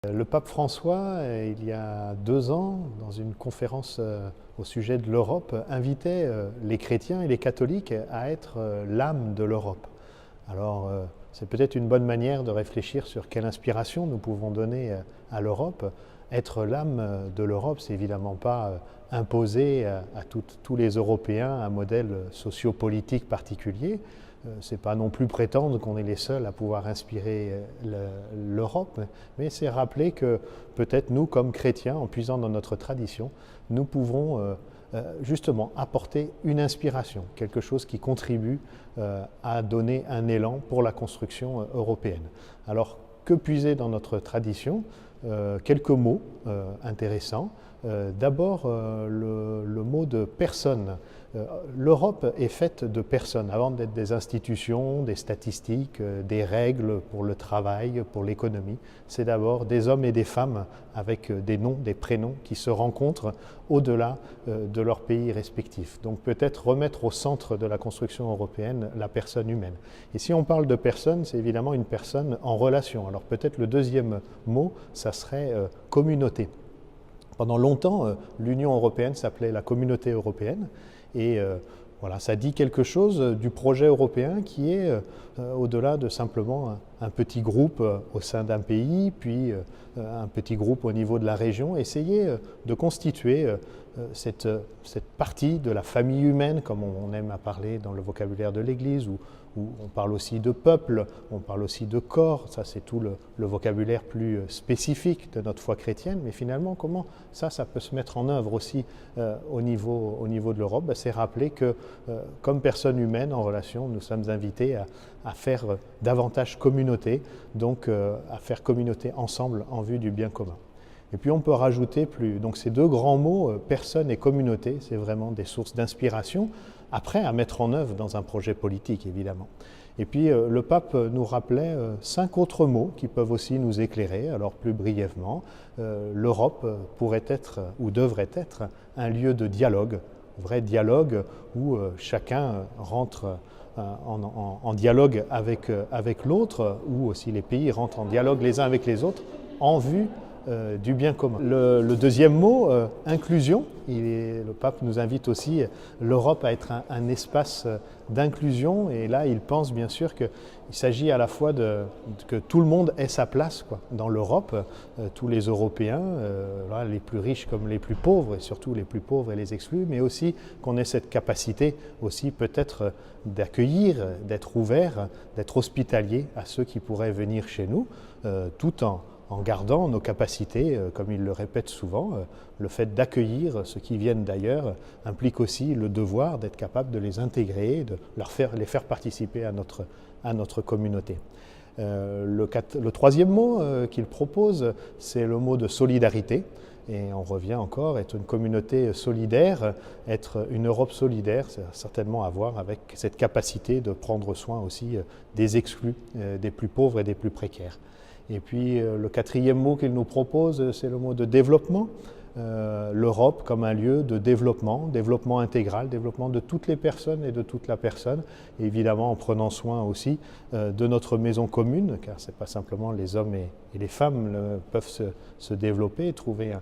Le pape François, il y a 2 ans, dans une conférence au sujet de l'Europe, invitait les chrétiens et les catholiques à être l'âme de l'Europe. Alors, c'est peut-être une bonne manière de réfléchir sur quelle inspiration nous pouvons donner à l'Europe. Être l'âme de l'Europe, c'est évidemment pas imposer à tous les Européens un modèle sociopolitique particulier. C'est pas non plus prétendre qu'on est les seuls à pouvoir inspirer l'Europe, mais c'est rappeler que peut-être nous, comme chrétiens, en puisant dans notre tradition, nous pouvons justement apporter une inspiration, quelque chose qui contribue à donner un élan pour la construction européenne. Alors, que puiser dans notre tradition? Quelques mots intéressants. D'abord, le mot de personne. L'Europe est faite de personnes, avant d'être des institutions, des statistiques, des règles pour le travail, pour l'économie. C'est d'abord des hommes et des femmes avec des noms, des prénoms qui se rencontrent au-delà de leur pays respectif. Donc peut-être remettre au centre de la construction européenne la personne humaine. Et si on parle de personne, c'est évidemment une personne en relation. Alors peut-être le deuxième mot, ça serait communauté. Pendant longtemps, l'Union européenne s'appelait la Communauté européenne et voilà, ça dit quelque chose du projet européen qui est au-delà de simplement un petit groupe au sein d'un pays, puis un petit groupe au niveau de la région. Essayer de constituer cette partie de la famille humaine, comme on aime à parler dans le vocabulaire de l'Église, où on parle aussi de peuple, on parle aussi de corps, ça c'est tout le vocabulaire plus spécifique de notre foi chrétienne, mais finalement comment ça peut se mettre en œuvre aussi au niveau de l'Europe? C'est rappeler que comme personne humaine en relation, nous sommes invités à faire davantage communauté, donc à faire communauté ensemble en vue du bien commun. Et puis on peut rajouter donc ces deux grands mots, personne et communauté, c'est vraiment des sources d'inspiration, après à mettre en œuvre dans un projet politique évidemment. Et puis le pape nous rappelait 5 autres mots qui peuvent aussi nous éclairer. Alors plus brièvement, l'Europe pourrait être ou devrait être un lieu de dialogue, vrai dialogue où chacun rentre en dialogue avec l'autre, où aussi les pays rentrent en dialogue les uns avec les autres en vue du bien commun. Le deuxième mot, inclusion. Le pape nous invite aussi l'Europe à être un espace d'inclusion, et là il pense bien sûr qu'il s'agit à la fois que tout le monde ait sa place dans l'Europe, tous les Européens, les plus riches comme les plus pauvres, et surtout les plus pauvres et les exclus, mais aussi qu'on ait cette capacité aussi peut-être d'accueillir, d'être ouvert, d'être hospitalier à ceux qui pourraient venir chez nous, tout en gardant nos capacités, comme il le répète souvent. Le fait d'accueillir ceux qui viennent d'ailleurs implique aussi le devoir d'être capable de les intégrer, de les faire participer à notre communauté. Le troisième mot qu'il propose, c'est le mot de solidarité. Et on revient encore, être une communauté solidaire, être une Europe solidaire, c'est certainement à voir avec cette capacité de prendre soin aussi des exclus, des plus pauvres et des plus précaires. Et puis le quatrième mot qu'il nous propose, c'est le mot de développement. L'Europe comme un lieu de développement intégral, développement de toutes les personnes et de toute la personne, et évidemment en prenant soin aussi de notre maison commune, car ce n'est pas simplement les hommes et les femmes peuvent se développer et trouver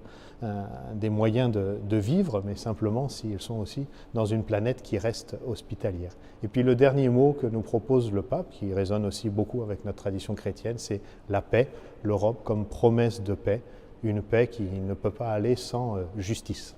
des moyens de vivre, mais simplement s'ils sont aussi dans une planète qui reste hospitalière. Et puis le dernier mot que nous propose le pape, qui résonne aussi beaucoup avec notre tradition chrétienne, c'est la paix, l'Europe comme promesse de paix, une paix qui ne peut pas aller sans justice.